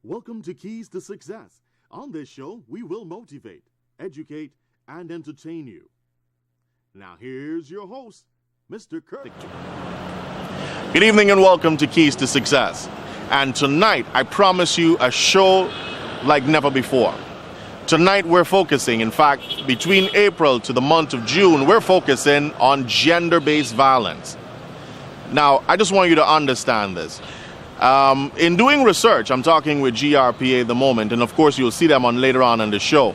Welcome to Keys to Success. On this show, we will motivate, educate, and entertain you. Now here's your host, Mr. Kirk. Good evening and welcome to Keys to Success. And tonight, I promise you a show like never before. Tonight we're focusing, in fact, between April to the month of June, we're focusing on gender-based violence. Now, I just want you to understand this. In doing research, I'm talking with GRPA at the moment, and of course you'll see them on later on in the show.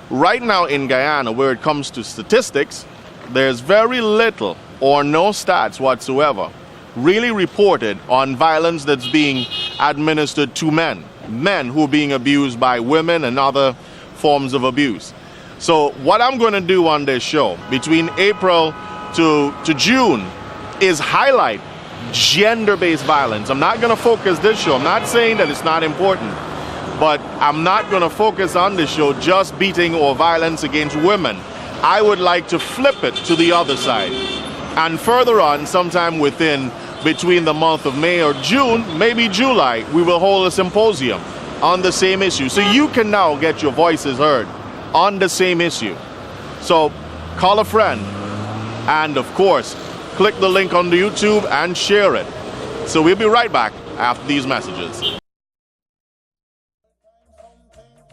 Right now in Guyana, where it comes to statistics, there's very little or no stats whatsoever really reported on violence that's being administered to men who are being abused by women and other forms of abuse. So what I'm going to do on this show between April to June is highlight gender-based violence. I'm not going to focus this show. I'm not saying that it's not important, but I'm not going to focus on this show just beating or violence against women. I would like to flip it to the other side. And further on, sometime between the month of May or June, maybe July, we will hold a symposium on the same issue. So you can now get your voices heard on the same issue. So call a friend and, of course, click the link on the YouTube and share it. So we'll be right back after these messages.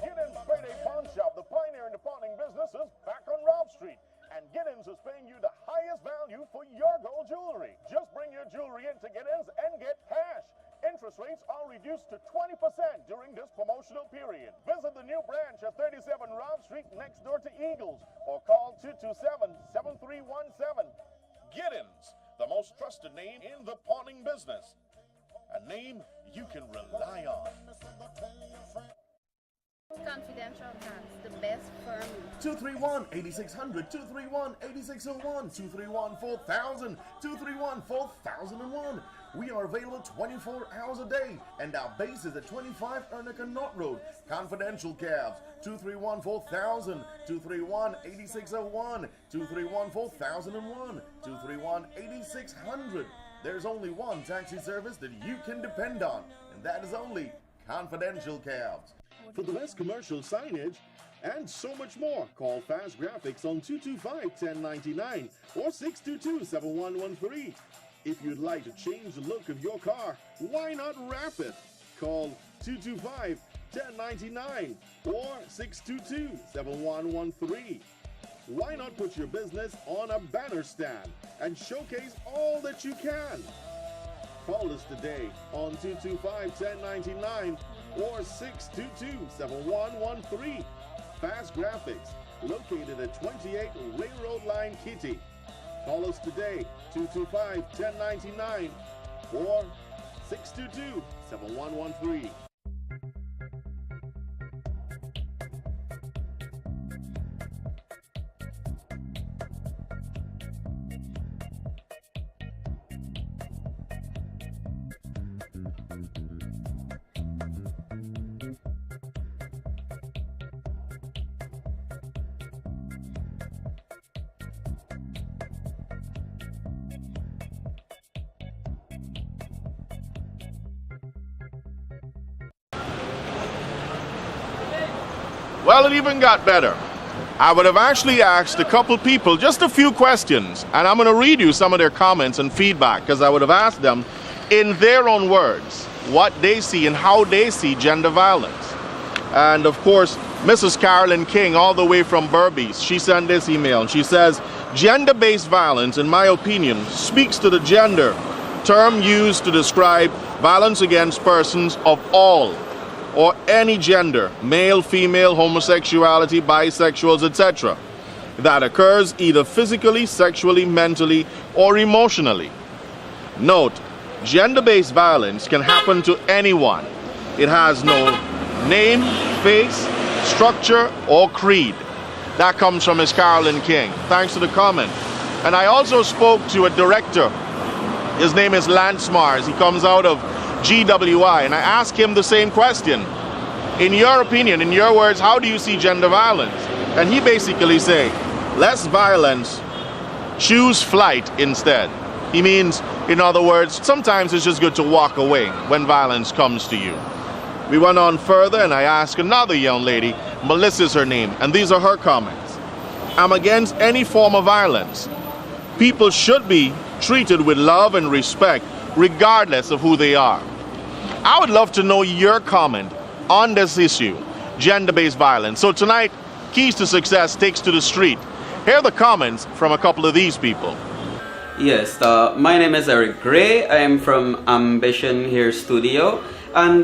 Giddens Payday Pawn Shop, the pioneer in the pawning business, is back on Rob Street. And Giddens is paying you the highest value for your gold jewelry. Just bring your jewelry into Giddens and get cash. Interest rates are reduced to 20% during this promotional period. Visit the new branch at 37 Rob Street next door to Eagles or call 227-7317. Giddens, the most trusted name in the pawning business. A name you can rely on. Confidential Tax, the best firm. 231-8600, 231-8601, 231-4000, 231-4001. We are available 24 hours a day, and our base is at 25 Ernica Knott Road. Confidential cabs, 231-4000, 231-8601, 231-4001, 231-8600. There's only one taxi service that you can depend on, and that is only Confidential Cabs. For the best commercial signage and so much more, call Fast Graphics on 225-1099 or 622-7113. If you'd like to change the look of your car, why not wrap it? Call 225-1099 or 622-7113. Why not put your business on a banner stand and showcase all that you can? Call us today on 225-1099 or 622-7113. Fast Graphics, located at 28 Railroad Line, Kitty. Call us today, 225-1099 or 622-7113. Well, it even got better. I would have actually asked a couple people just a few questions, and I'm going to read you some of their comments and feedback, because I would have asked them in their own words what they see and how they see gender violence. And of course, Mrs. Carolyn King, all the way from Berbice, she sent this email, and she says, gender-based violence, in my opinion, speaks to the gender term used to describe violence against persons of all or any gender, male, female, homosexuality, bisexuals, etc., that occurs either physically, sexually, mentally, or emotionally. Note, gender-based violence can happen to anyone. It has no name, face, structure, or creed. That comes from Ms. Carolyn King. Thanks for the comment. And I also spoke to a director. His name is Lance Mars. He comes out of GWI, and I asked him the same question. In your opinion, in your words, how do you see gender violence? And he basically said, less violence, choose flight instead. He means, in other words, sometimes it's just good to walk away when violence comes to you. We went on further and I asked another young lady, Melissa is her name, and these are her comments. I'm against any form of violence. People should be treated with love and respect regardless of who they are. I would love to know your comment on this issue, gender-based violence. So tonight, Keys to Success takes to the street. Here are the comments from a couple of these people. Yes, my name is Eric Gray. I am from Ambition Here Studio. And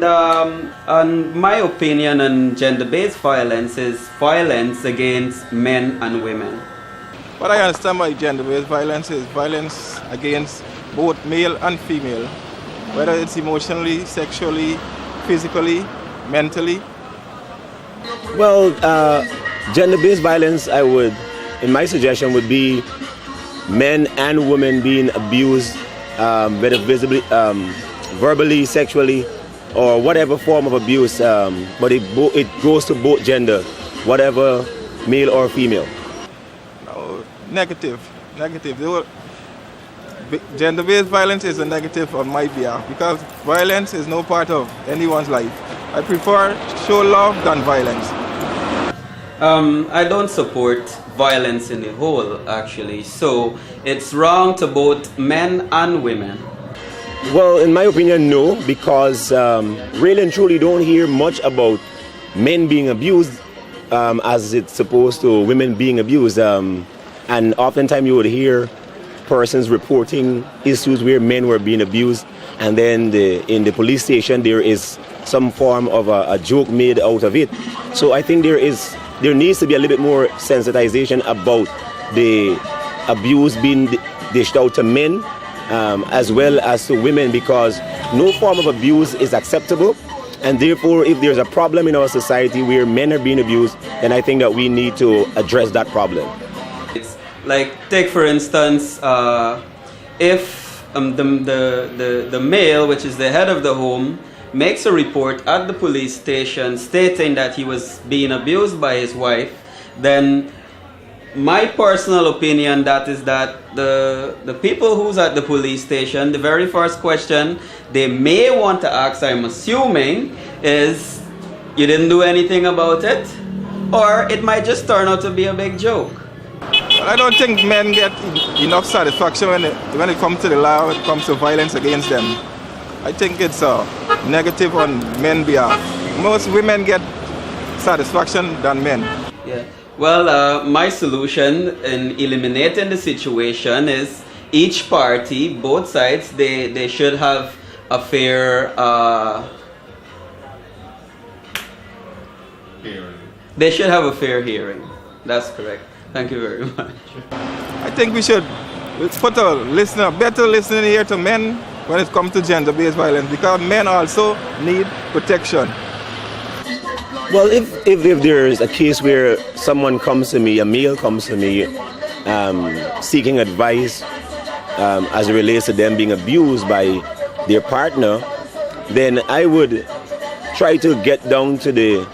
my opinion on gender-based violence is violence against men and women. What I understand by gender-based violence is violence against both male and female, whether it's emotionally, sexually, physically, mentally. Well, gender-based violence, in my suggestion would be men and women being abused, whether visibly, verbally, sexually, or whatever form of abuse, but it goes to both gender, whatever male or female. No, negative. Gender-based violence is a negative on my behalf because violence is no part of anyone's life. I prefer show love than violence. I don't support violence in the whole, actually. So it's wrong to both men and women. Well, in my opinion, no, because really and truly don't hear much about men being abused as it's supposed to women being abused. And oftentimes you would hear persons reporting issues where men were being abused, and then in the police station there is some form of a joke made out of it. So I think there needs to be a little bit more sensitization about the abuse being dished out to men as well as to women, because no form of abuse is acceptable, and therefore if there's a problem in our society where men are being abused, then I think that we need to address that problem. It's like, take for instance, if the male, which is the head of the home, makes a report at the police station stating that he was being abused by his wife, then my personal opinion that the people who's at the police station, the very first question they may want to ask, I'm assuming, is, you didn't do anything about it? Or it might just turn out to be a big joke. I don't think men get enough satisfaction when it comes to the law, when it comes to violence against them. I think it's negative on men's behalf. Most women get satisfaction than men. Yeah. Well, my solution in eliminating the situation is each party, both sides, they should have a fair hearing. They should have a fair hearing. That's correct. Thank you very much. I think we should put a better listening ear to men when it comes to gender-based violence, because men also need protection. Well, if there's a case where someone comes to me, a male comes to me seeking advice as it relates to them being abused by their partner, then I would try to get down to the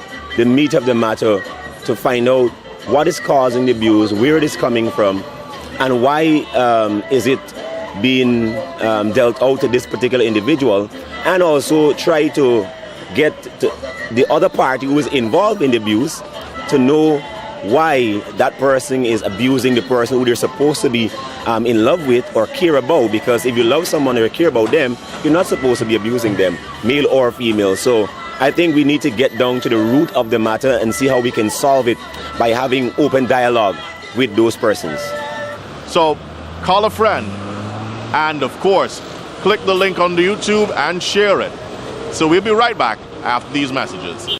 meat of the matter to find out what is causing the abuse, where it is coming from, and why is it being dealt out to this particular individual, and also try to get the other party who is involved in the abuse to know why that person is abusing the person who they're supposed to be in love with or care about, because if you love someone or care about them, you're not supposed to be abusing them, male or female. So I think we need to get down to the root of the matter and see how we can solve it by having open dialogue with those persons. So call a friend, and of course, click the link on the YouTube and share it. So we'll be right back after these messages.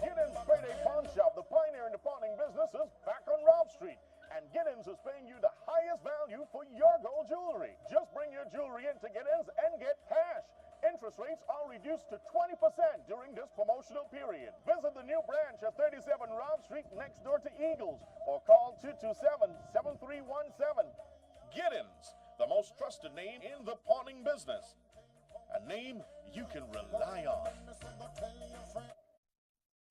Giddens Payday Pawn Shop, the pioneer in the pawning business, is back on Rob Street. And Giddens is paying you the highest value for your gold jewelry. Just bring your jewelry into Giddens and get cash. Interest rates are reduced to 20% during this promotional period. Visit the new branch at 37 Rob Street next door to Eagles, or call 227-7317. Giddens, the most trusted name in the pawning business. A name you can rely on.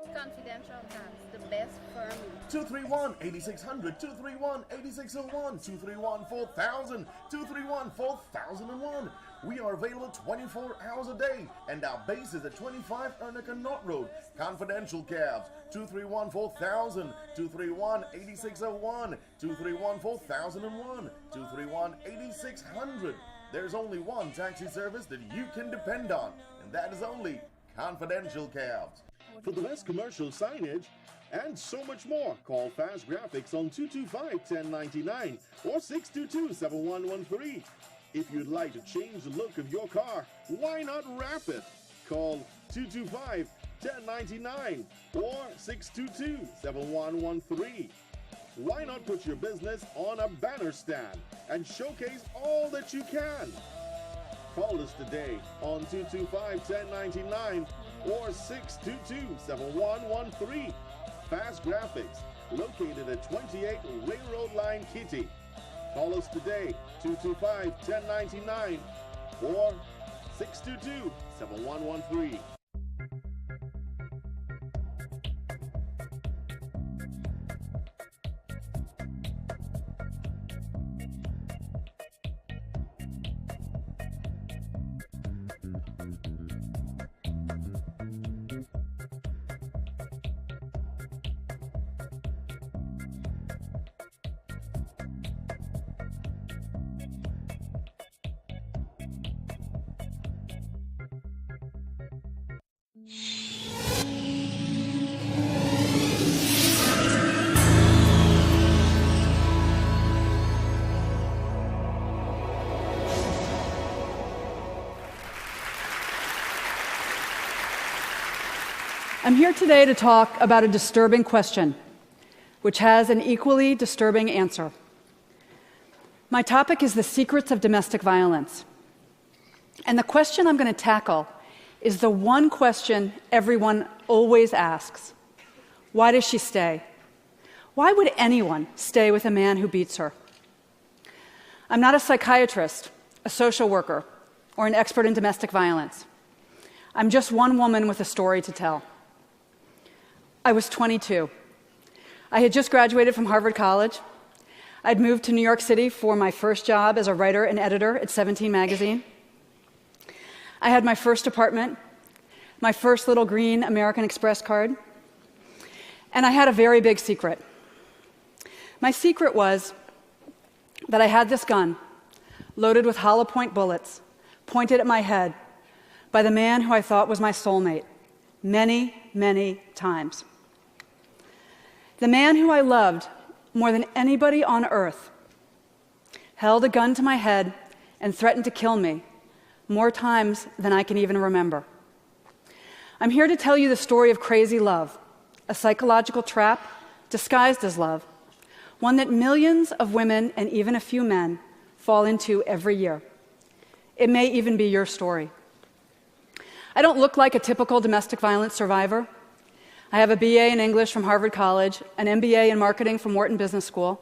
Confidential Cats, the best firm. 231-8600, 231-8601, 231-4000, 231-4001. We are available 24 hours a day, and our base is at 25 Ernica Knott Road. Confidential cabs, 231-4000, 231-8601, 231-4001, 231-8600. There's only one taxi service that you can depend on, and that is only Confidential Cabs. For the best commercial signage and so much more, call Fast Graphics on 225-1099 or 622-7113. If you'd like to change the look of your car, why not wrap it? Call 225-1099 or 622-7113. Why not put your business on a banner stand and showcase all that you can? Call us today on 225-1099 or 622-7113. Fast Graphics, located at 28 Railroad Line, Kitty. Call us today, 225-1099 or 622-7113. I'm here today to talk about a disturbing question, which has an equally disturbing answer. My topic is the secrets of domestic violence. And the question I'm going to tackle is the one question everyone always asks. Why does she stay? Why would anyone stay with a man who beats her? I'm not a psychiatrist, a social worker, or an expert in domestic violence. I'm just one woman with a story to tell. I was 22. I had just graduated from Harvard College. I'd moved to New York City for my first job as a writer and editor at 17 magazine. I had my first apartment, my first little green American Express card, and I had a very big secret. My secret was that I had this gun, loaded with hollow point bullets, pointed at my head by the man who I thought was my soulmate, many, many times. The man who I loved more than anybody on earth held a gun to my head and threatened to kill me more times than I can even remember. I'm here to tell you the story of crazy love, a psychological trap disguised as love, one that millions of women and even a few men fall into every year. It may even be your story. I don't look like a typical domestic violence survivor. I have a BA in English from Harvard College, an MBA in marketing from Wharton Business School.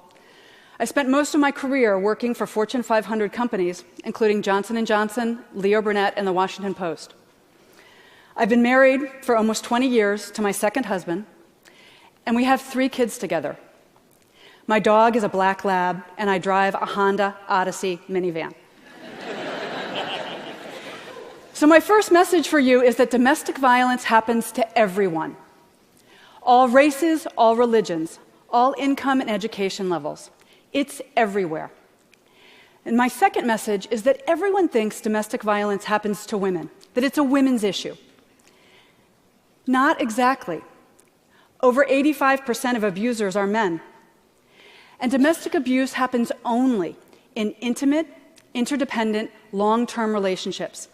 I spent most of my career working for Fortune 500 companies, including Johnson & Johnson, Leo Burnett, and the Washington Post. I've been married for almost 20 years to my second husband, and we have 3 kids together. My dog is a black lab, and I drive a Honda Odyssey minivan. So my first message for you is that domestic violence happens to everyone. All races, all religions, all income and education levels. It's everywhere. And my second message is that everyone thinks domestic violence happens to women, that it's a women's issue. Not exactly. Over 85% of abusers are men. And domestic abuse happens only in intimate, interdependent, long-term relationships.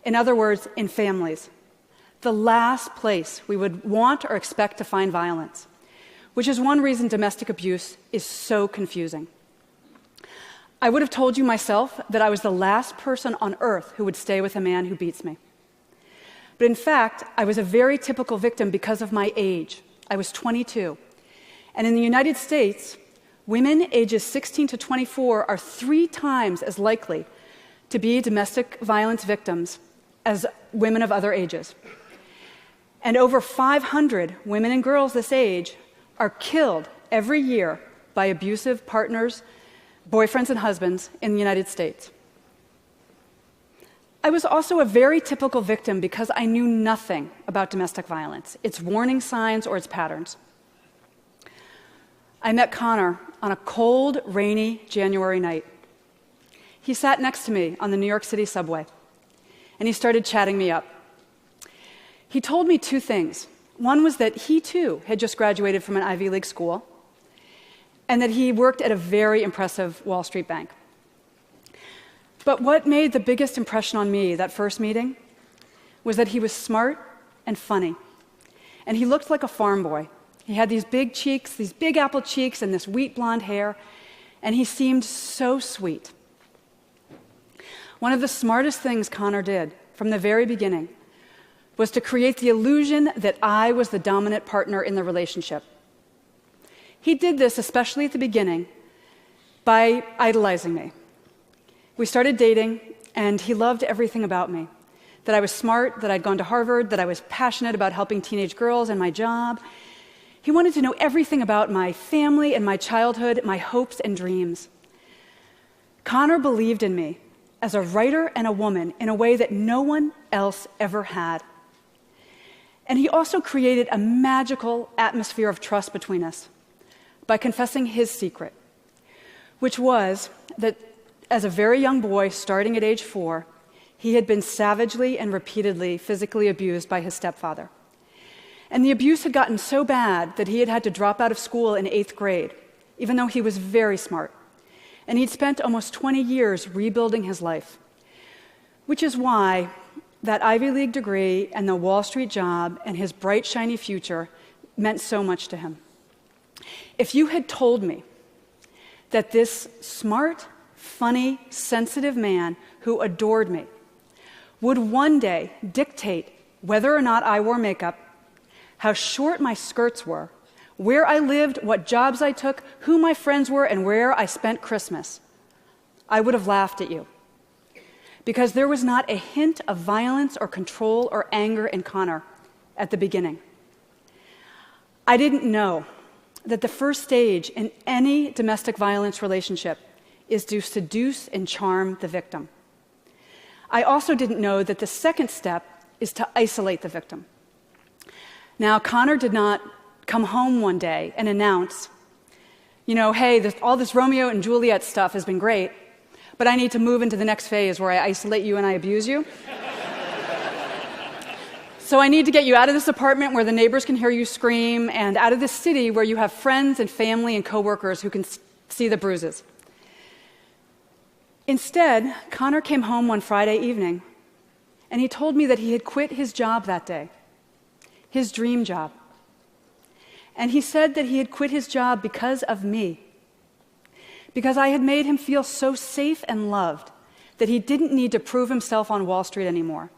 In other words, in families. The last place we would want or expect to find violence, which is one reason domestic abuse is so confusing. I would have told you myself that I was the last person on earth who would stay with a man who beats me. But in fact, I was a very typical victim because of my age. I was 22. And in the United States, women ages 16 to 24 are 3 times as likely to be domestic violence victims as women of other ages. And over 500 women and girls this age are killed every year by abusive partners, boyfriends and husbands in the United States. I was also a very typical victim because I knew nothing about domestic violence, its warning signs or its patterns. I met Connor on a cold, rainy January night. He sat next to me on the New York City subway, and he started chatting me up. He told me two things. One was that he, too, had just graduated from an Ivy League school, and that he worked at a very impressive Wall Street bank. But what made the biggest impression on me that first meeting was that he was smart and funny, and he looked like a farm boy. He had these big cheeks, these big apple cheeks, and this wheat blonde hair, and he seemed so sweet. One of the smartest things Connor did from the very beginning was to create the illusion that I was the dominant partner in the relationship. He did this, especially at the beginning, by idolizing me. We started dating, and he loved everything about me. That I was smart, that I'd gone to Harvard, that I was passionate about helping teenage girls and my job. He wanted to know everything about my family and my childhood, my hopes and dreams. Connor believed in me as a writer and a woman in a way that no one else ever had. And he also created a magical atmosphere of trust between us by confessing his secret, which was that as a very young boy, starting at age 4, he had been savagely and repeatedly physically abused by his stepfather. And the abuse had gotten so bad that he had had to drop out of school in 8th grade, even though he was very smart. And he'd spent almost 20 years rebuilding his life, which is why that Ivy League degree and the Wall Street job and his bright, shiny future meant so much to him. If you had told me that this smart, funny, sensitive man who adored me would one day dictate whether or not I wore makeup, how short my skirts were, where I lived, what jobs I took, who my friends were, and where I spent Christmas, I would have laughed at you. Because there was not a hint of violence or control or anger in Connor at the beginning. I didn't know that the first stage in any domestic violence relationship is to seduce and charm the victim. I also didn't know that the second step is to isolate the victim. Now, Connor did not come home one day and announce, hey, all this Romeo and Juliet stuff has been great, but I need to move into the next phase where I isolate you and I abuse you. So I need to get you out of this apartment where the neighbors can hear you scream and out of this city where you have friends and family and coworkers who can see the bruises. Instead, Connor came home one Friday evening, and he told me that he had quit his job that day, his dream job. And he said that he had quit his job because of me, because I had made him feel so safe and loved that he didn't need to prove himself on Wall Street anymore.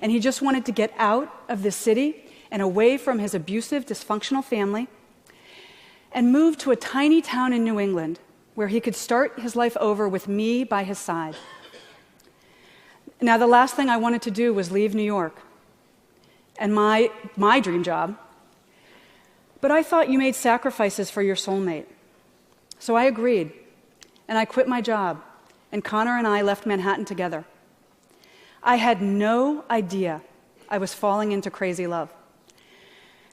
And he just wanted to get out of this city and away from his abusive, dysfunctional family and move to a tiny town in New England where he could start his life over with me by his side. Now, the last thing I wanted to do was leave New York and my dream job. But I thought you made sacrifices for your soulmate. So I agreed, and I quit my job, and Connor and I left Manhattan together. I had no idea I was falling into crazy love,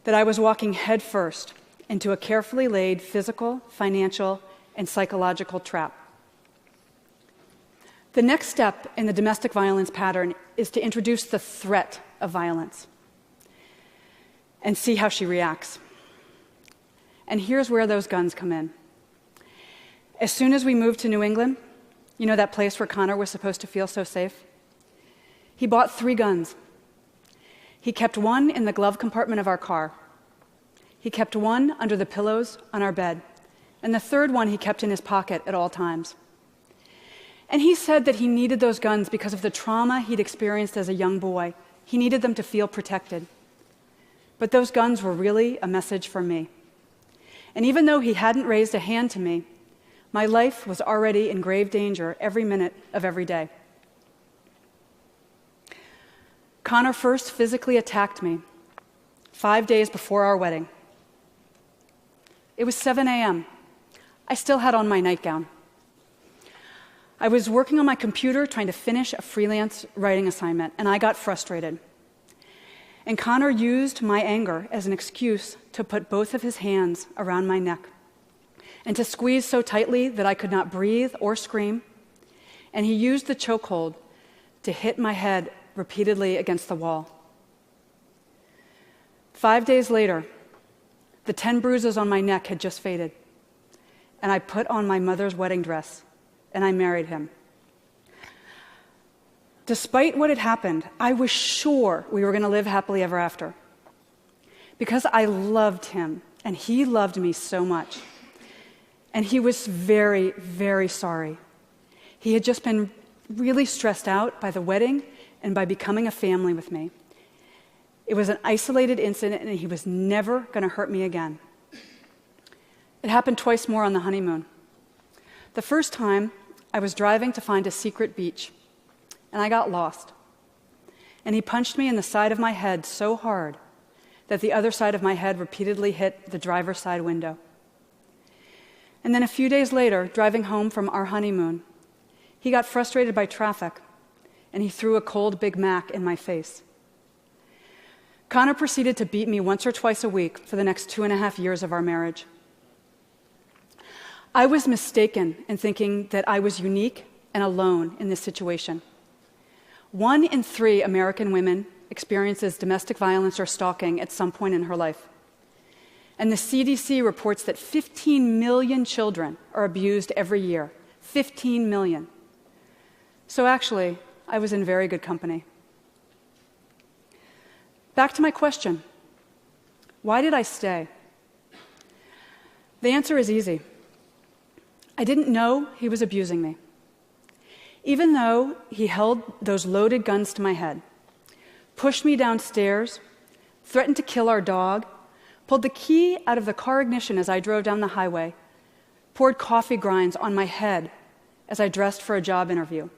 that I was walking headfirst into a carefully laid physical, financial, and psychological trap. The next step in the domestic violence pattern is to introduce the threat of violence and see how she reacts. And here's where those guns come in. As soon as we moved to New England, that place where Connor was supposed to feel so safe, he bought 3 guns. He kept one in the glove compartment of our car. He kept one under the pillows on our bed. And the third one he kept in his pocket at all times. And he said that he needed those guns because of the trauma he'd experienced as a young boy. He needed them to feel protected. But those guns were really a message for me. And even though he hadn't raised a hand to me, my life was already in grave danger every minute of every day. Connor first physically attacked me 5 days before our wedding. It was 7 a.m. I still had on my nightgown. I was working on my computer trying to finish a freelance writing assignment, and I got frustrated. And Connor used my anger as an excuse to put both of his hands around my neck and to squeeze so tightly that I could not breathe or scream. And he used the chokehold to hit my head repeatedly against the wall. 5 days later, the 10 bruises on my neck had just faded, and I put on my mother's wedding dress, and I married him. Despite what had happened, I was sure we were going to live happily ever after, because I loved him, and he loved me so much. And he was very, very sorry. He had just been really stressed out by the wedding and by becoming a family with me. It was an isolated incident, and he was never going to hurt me again. It happened twice more on the honeymoon. The first time, I was driving to find a secret beach, and I got lost. And he punched me in the side of my head so hard that the other side of my head repeatedly hit the driver's side window. And then a few days later, driving home from our honeymoon, he got frustrated by traffic, and he threw a cold Big Mac in my face. Connor proceeded to beat me once or twice a week for the next 2.5 years of our marriage. I was mistaken in thinking that I was unique and alone in this situation. 1 in 3 American women experiences domestic violence or stalking at some point in her life. And the CDC reports that 15 million children are abused every year. 15 million. So actually, I was in very good company. Back to my question. Why did I stay? The answer is easy. I didn't know he was abusing me. Even though he held those loaded guns to my head, pushed me downstairs, threatened to kill our dog, pulled the key out of the car ignition as I drove down the highway, poured coffee grinds on my head as I dressed for a job interview.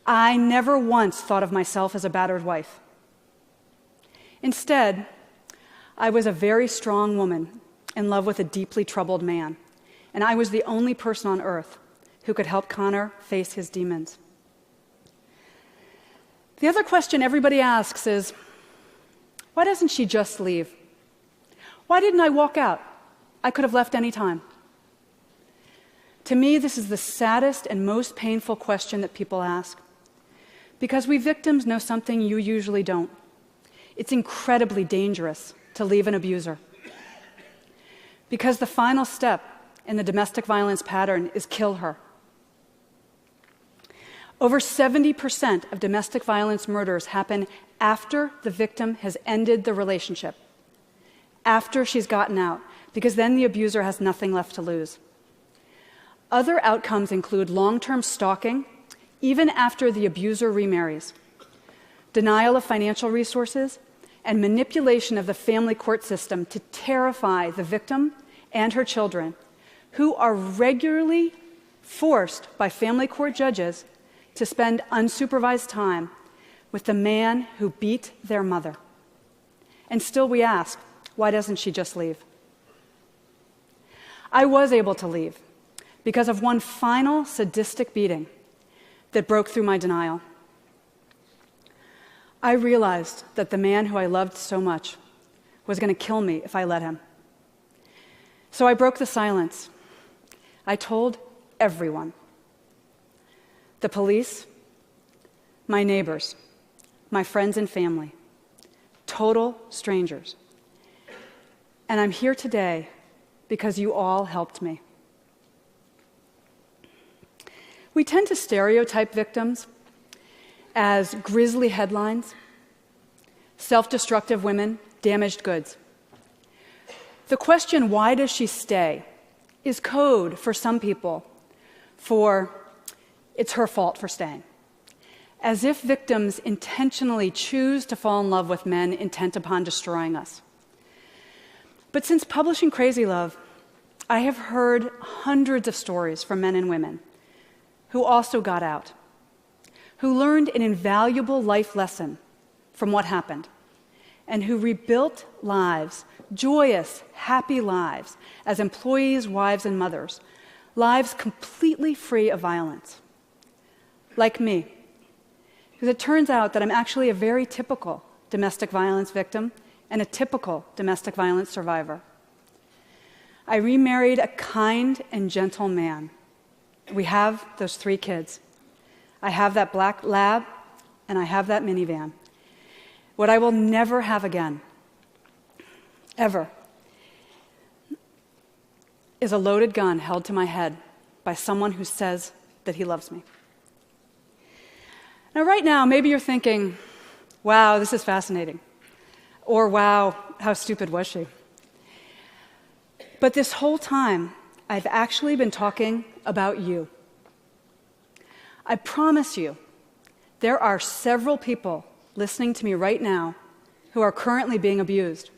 I never once thought of myself as a battered wife. Instead, I was a very strong woman in love with a deeply troubled man, and I was the only person on earth who could help Connor face his demons. The other question everybody asks is, why doesn't she just leave? Why didn't I walk out? I could have left any time. To me, this is the saddest and most painful question that people ask, because we victims know something you usually don't. It's incredibly dangerous to leave an abuser, because the final step in the domestic violence pattern is kill her. Over 70% of domestic violence murders happen after the victim has ended the relationship, after she's gotten out, because then the abuser has nothing left to lose. Other outcomes include long-term stalking, even after the abuser remarries, denial of financial resources, and manipulation of the family court system to terrify the victim and her children, who are regularly forced by family court judges to spend unsupervised time with the man who beat their mother. And still we ask, why doesn't she just leave? I was able to leave because of one final sadistic beating that broke through my denial. I realized that the man who I loved so much was going to kill me if I let him. So I broke the silence. I told everyone. The police, my neighbors, my friends and family, total strangers. And I'm here today because you all helped me. We tend to stereotype victims as grisly headlines, self-destructive women, damaged goods. The question, why does she stay, is code for some people for it's her fault for staying. As if victims intentionally choose to fall in love with men intent upon destroying us. But since publishing Crazy Love, I have heard hundreds of stories from men and women who also got out, who learned an invaluable life lesson from what happened, and who rebuilt lives, joyous, happy lives, as employees, wives, and mothers, lives completely free of violence. like me, because it turns out that I'm actually a very typical domestic violence victim and a typical domestic violence survivor. I remarried a kind and gentle man. We have those 3 kids. I have that black lab, and I have that minivan. What I will never have again, ever, is a loaded gun held to my head by someone who says that he loves me. Now, right now, maybe you're thinking, wow, this is fascinating. Or, wow, how stupid was she? But this whole time, I've actually been talking about you. I promise you, there are several people listening to me right now who are currently being abused,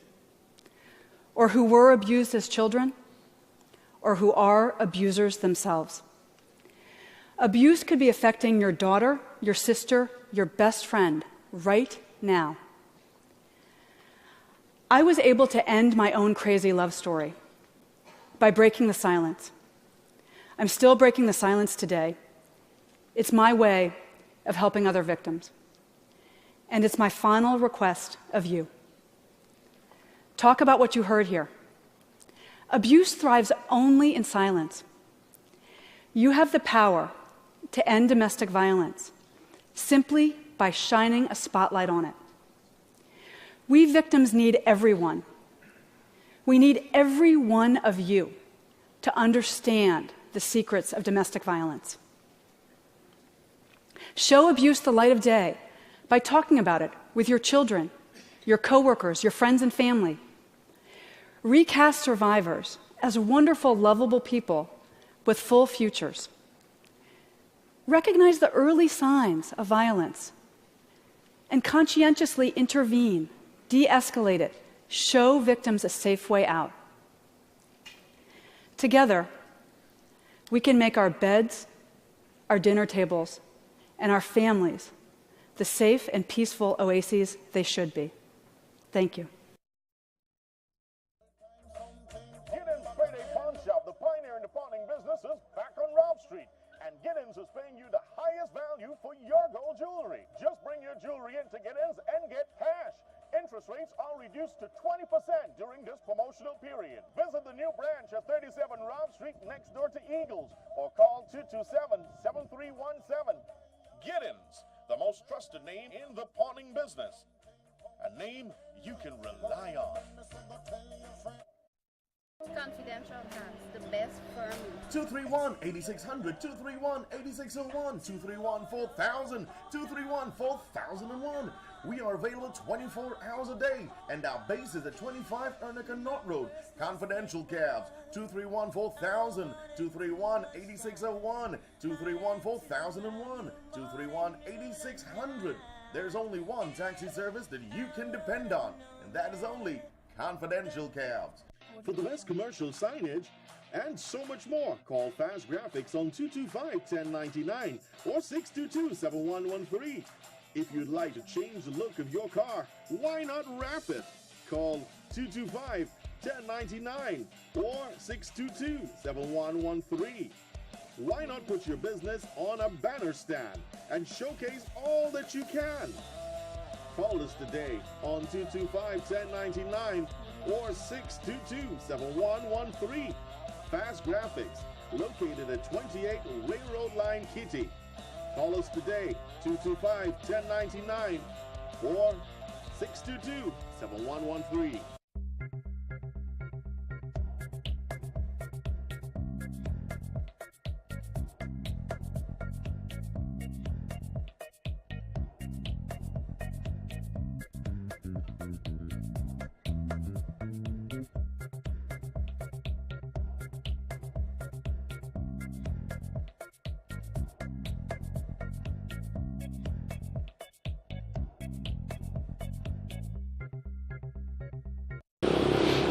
or who were abused as children, or who are abusers themselves. Abuse could be affecting your daughter, your sister, your best friend right now. I was able to end my own crazy love story by breaking the silence. I'm still breaking the silence today. It's my way of helping other victims. And it's my final request of you. Talk about what you heard here. Abuse thrives only in silence. You have the power to end domestic violence simply by shining a spotlight on it. We victims need everyone. We need every one of you to understand the secrets of domestic violence. Show abuse the light of day by talking about it with your children, your coworkers, your friends and family. Recast survivors as wonderful, lovable people with full futures. Recognize the early signs of violence and conscientiously intervene, de-escalate it, show victims a safe way out. Together, we can make our beds, our dinner tables, and our families the safe and peaceful oases they should be. Thank you. Giddens Payday Pawn Shop, the pioneer in the pawning business, is back on Ralph Street. And Giddens is paying you the highest value for your gold jewelry. Just bring your jewelry in to Giddens and get cash. Interest rates are reduced to 20% during this promotional period. Visit the new branch at 37 Ralph Street next door to Eagles or call 227-7317. Giddens, the most trusted name in the pawning business. A name you can rely on. Confidential Hands, the best firm. 231-8600, 231-8601, 231-4000, 231-4001. We are available 24 hours a day, and our base is at 25 Ernica Knott Road. Confidential cabs, 231-4000, 231-8601, 231-4001, 231-8600. There's only one taxi service that you can depend on, and that is only Confidential Cabs. For the best commercial signage and so much more, call Fast Graphics on 225-1099 or 622-7113. If you'd like to change the look of your car, why not wrap it? Call 225-1099 or 622-7113. Why not put your business on a banner stand and showcase all that you can? Call us today on 225-1099 or 622-7113. Fast Graphics, located at 28 Railroad Line, Kitty. Call us today, 225-1099 or 622-7113.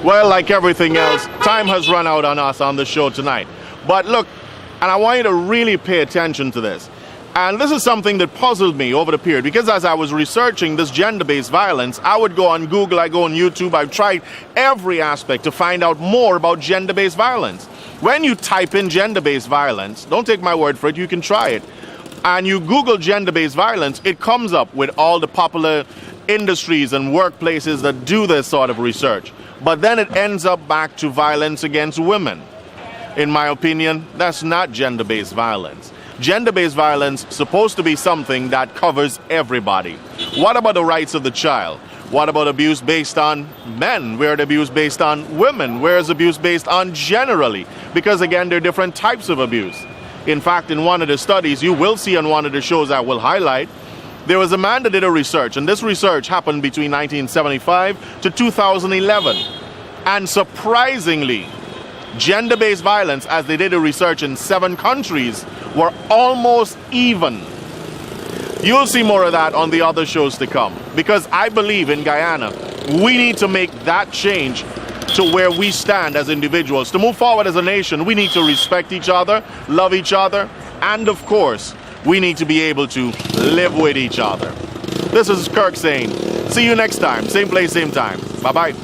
Well, like everything else, time has run out on us on the show tonight. But look, and I want you to really pay attention to this. And this is something that puzzled me over the period, because as I was researching this gender-based violence, I would go on Google, I go on YouTube, I've tried every aspect to find out more about gender-based violence. When you type in gender-based violence, don't take my word for it, you can try it. and you Google gender-based violence, it comes up with all the popular industries and workplaces that do this sort of research. But then it ends up back to violence against women. In my opinion, that's not gender-based violence. Gender-based violence is supposed to be something that covers everybody. What about the rights of the child? What about abuse based on men? Where is abuse based on women? Where is abuse based on generally? Because again, there are different types of abuse. In fact, in one of the studies, you will see on one of the shows I will highlight, there was a man that did a research, and this research happened between 1975 to 2011. And surprisingly, gender-based violence, as they did a research in 7 countries, were almost even. You'll see more of that on the other shows to come, because I believe in Guyana, we need to make that change to where we stand as individuals. To move forward as a nation, we need to respect each other, love each other, and of course, we need to be able to live with each other. This is Kirk saying, see you next time, same place, same time. Bye-bye.